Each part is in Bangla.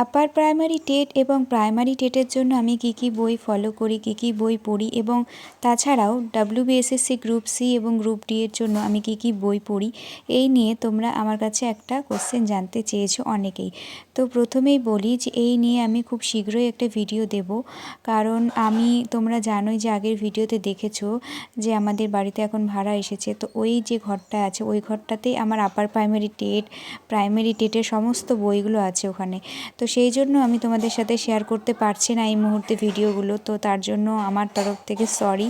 আপার প্রাইমারি টেট এবং প্রাইমারি টেটের জন্য আমি কী বই ফলো করি, কী বই পড়ি এবং তাছাড়াও WBSSC গ্রুপ সি এবং গ্রুপ ডি এর জন্য আমি কী বই পড়ি, এই নিয়ে তোমরা আমার কাছে একটা কোশ্চেন জানতে চেয়েছো অনেকেই। তো প্রথমেই বলি যে এই নিয়ে আমি খুব শীঘ্রই একটা ভিডিও দেব, কারণ তোমরা জানোই যে আগের ভিডিওতে দেখেছো যে আমাদের বাড়িতে এখন ভাড়া এসেছে। তো ওই যে ঘরটা আছে ওই ঘরটাতেই আমার আপার প্রাইমারি টেটের সমস্ত বইগুলো আছে ওখানে। তো সেই জন্য আমি তোমাদের সাথে শেয়ার করতে পারছি না এই মুহূর্তে ভিডিওগুলো, তো তার জন্য আমার তরফ থেকে সরি।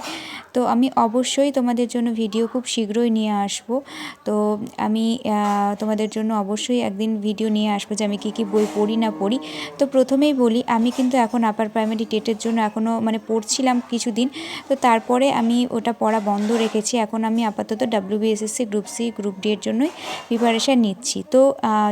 তো আমি অবশ্যই তোমাদের জন্য ভিডিও খুব শীঘ্রই নিয়ে আসব। তো আমি তোমাদের জন্য অবশ্যই একদিন ভিডিও নিয়ে আসবো যে আমি কী বই পড়ি না পড়ি। তো প্রথমেই বলি, আমি কিন্তু এখন আপার প্রাইমারি টেটের জন্য এখনও পড়ছিলাম কিছুদিন, তো তারপরে আমি ওটা পড়া বন্ধ রেখেছি। এখন আমি আপাতত WBSSC group C group D এর জন্যই প্রিপারেশান নিচ্ছি। তো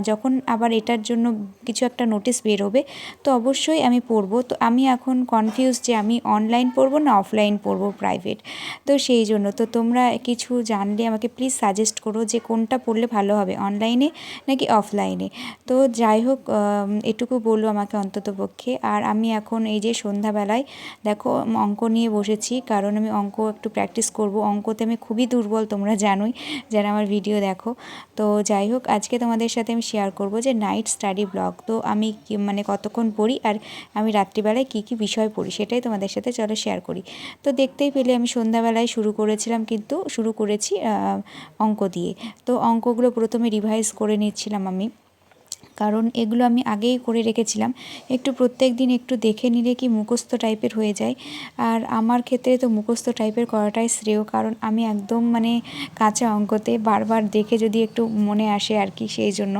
যখন আবার এটার জন্য কিছু একটা নোটিশ বেরোবে তো অবশ্যই আমি পড়বো। তো আমি এখন কনফিউজ যে আমি অনলাইন পড়বো না অফলাইন পড়বো প্রাইভেট। তো সেই জন্য তো তোমরা কিছু জানলে আমাকে প্লিজ সাজেস্ট করো যে কোনটা পড়লে ভালো হবে, অনলাইনে নাকি অফলাইনে। তো যাই হোক, এটুকু বলবো আমাকে অন্ততপক্ষে। আর আমি এখন এই যে সন্ধ্যাবেলায় দেখো অঙ্ক নিয়ে বসেছি, কারণ আমি অঙ্ক একটু প্র্যাকটিস করব। অঙ্কতে আমি খুবই দুর্বল, তোমরা জানোই যারা আমার ভিডিও দেখো। তো যাই হোক, আজকে তোমাদের সাথে আমি শেয়ার করব যে নাইট স্টাডি ব্লগ। তো আমি কতক্ষণ পড়ি আর আমি রাত্রিবেলায় কী বিষয় পড়ি সেটাই তোমাদের সাথে চলো শেয়ার করি। তো দেখতেই পেলে আমি সন্ধ্যাবেলায় শুরু করেছিলাম, কিন্তু শুরু করেছি অঙ্ক দিয়ে। তো অঙ্কগুলো প্রথমে রিভাইজ করে নিচ্ছিলাম আমি, কারণ এগুলো আমি আগেই করে রেখেছিলাম। একটু প্রত্যেক দিন একটু দেখে নিলে কি মুখস্থ টাইপের হয়ে যায়। আর আমার ক্ষেত্রে তো মুখস্থ টাইপের করাটাই শ্রেয়, কারণ আমি একদম কাঁচা অঙ্কতে বারবার দেখে যদি একটু মনে আসে আর কি, সেই জন্য।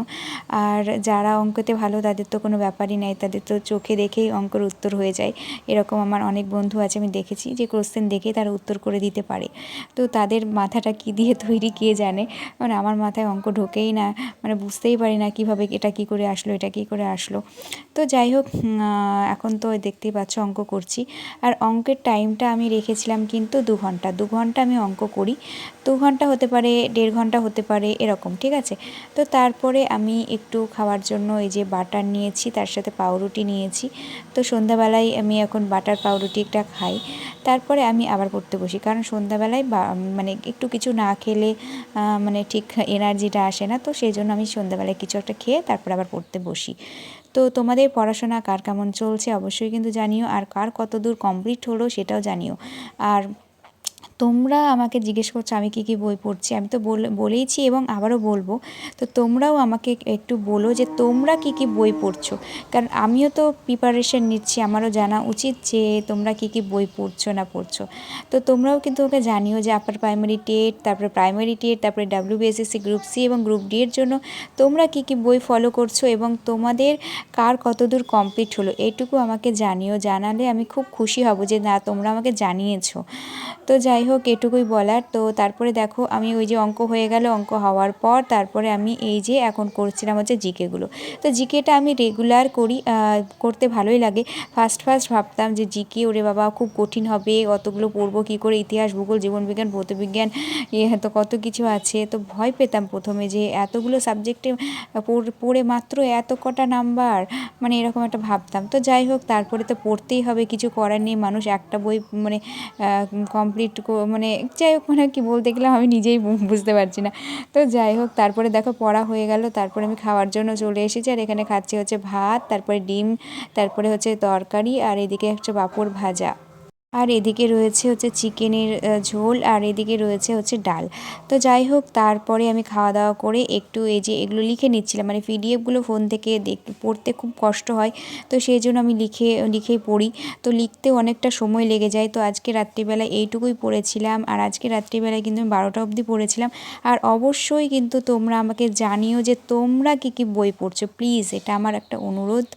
আর যারা অঙ্কতে ভালো তাদের তো কোনো ব্যাপারই নাই, তাদের তো চোখে দেখেই অঙ্কের উত্তর হয়ে যায়। এরকম আমার অনেক বন্ধু আছে, আমি দেখেছি যে কোশ্চেন দেখেই তারা উত্তর করে দিতে পারে। তো তাদের মাথাটা কী দিয়ে তৈরি কে জানে, আমার মাথায় অঙ্ক ঢোকেই না, বুঝতেই পারি না কীভাবে এটা কী করে আসলো, এটা কী করে আসলো। তো যাই হোক, এখন তো দেখতেই পাচ্ছ অঙ্ক করছি। আর অঙ্কের টাইমটা আমি রেখেছিলাম কিন্তু 2 ঘন্টা। 2 ঘন্টা আমি অঙ্ক করি। 2 ঘন্টা হতে পারে, 1.5 ঘন্টা হতে পারে, এরকম, ঠিক আছে। তো তারপরে আমি একটু খাওয়ার জন্য এই যে বাটার নিয়েছি, তার সাথে পাউরুটি নিয়েছি। তো সন্ধ্যাবেলায় আমি এখন বাটার পাউরুটিটা খাই। তারপরে আমি আবার পড়তে বসি, কারণ সন্ধ্যাবেলায় একটু কিছু না খেলে ঠিক এনার্জিটা আসে না। তো সেই জন্য আমি সন্ধ্যাবেলায় কিছু একটা খেয়ে তারপর আবার পড়তে বসি। তো তোমাদের পড়াশোনা কার কেমন চলছে অবশ্যই কিন্তু জানিও, আর কার কতদূর কমপ্লিট হলো সেটাও জানিও। আর তোমরা আমাকে জিজ্ঞেস করছো আমি কী বই পড়ছি, আমি তো বলেইছি এবং আবারও বলবো। তো তোমরাও আমাকে একটু বলো যে তোমরা কী বই পড়ছো, কারণ আমিও তো প্রিপারেশন নিচ্ছি, আমারও জানা উচিত যে তোমরা কী বই পড়ছো না পড়ছো। তো তোমরাও কিন্তু ওকে জানিও যে আপার প্রাইমারি টেট, তারপরে প্রাইমারি টেট, তারপরে WBSSC গ্রুপ সি এবং গ্রুপ ডি এর জন্য তোমরা কী বই ফলো করছো এবং তোমাদের কার কতদূর কমপ্লিট হলো এইটুকু আমাকে জানিও। জানালে আমি খুব খুশি হব যে না তোমরা আমাকে জানিয়েছো। তো যাই হোক, এটুকুই বলার। তো তারপরে দেখো আমি ওই যে অঙ্ক হয়ে গেল, অঙ্ক হওয়ার পর তারপরে আমি এই যে এখন করছিলাম হচ্ছে জিকেগুলো। তো জিকেটা আমি রেগুলার করি, করতে ভালোই লাগে। ফার্স্ট ভাবতাম যে জিকে ওরে বাবা খুব কঠিন হবে, অতগুলো পড়বো কী করে, ইতিহাস, ভূগোল, জীবনবিজ্ঞান, ভৌতবিজ্ঞান, তো কত কিছু আছে। তো ভয় পেতাম প্রথমে যে এতগুলো সাবজেক্টে পড়ে মাত্র এত কটা নাম্বার, এরকম একটা ভাবতাম। তো যাই হোক, তারপরে তো পড়তেই হবে, কিছু করার নেই। মানুষ একটা বই কমপ্লিট যাই হোক, কী বলতে গেলাম আমি নিজেই বুঝতে পারছি না। তো যাই হোক, তারপরে দেখো পড়া হয়ে গেল, তারপরে আমি খাওয়ার জন্য চলে এসেছি। আর এখানে খাচ্ছি হচ্ছে ভাত, তারপরে ডিম, তারপরে হচ্ছে তরকারি, আর এদিকে হচ্ছে পাঁপড় ভাজা, আর এদিকে রয়েছে হচ্ছে চিকেনের ঝোল, আর এদিকে রয়েছে হচ্ছে ডাল। তো যাই হোক, তারপরে আমি খাওয়া দাওয়া করে একটু এই যে এগুলো লিখে নিচ্ছিলাম, পিডিএফগুলো ফোন থেকে পড়তে খুব কষ্ট হয়। তো সেই জন্য আমি লিখেই পড়ি। তো লিখতেও অনেকটা সময় লেগে যায়। তো আজকে রাত্রিবেলায় এইটুকুই পড়েছিলাম, আর আজকে রাত্রিবেলায় কিন্তু আমি 12টা অবধি পড়েছিলাম। আর অবশ্যই কিন্তু তোমরা আমাকে জানিও যে তোমরা কী বই পড়ছো, প্লিজ, এটা আমার একটা অনুরোধ।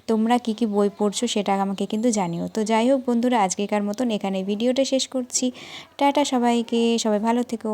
তোমরা কী বই পড়ছো সেটা আমাকে কিন্তু জানিও। তো যাই হোক বন্ধুরা, আজকেকার মতন এখানে ভিডিওটা শেষ করছি। টাটা সবাইকে, সবাই ভালো থেকো।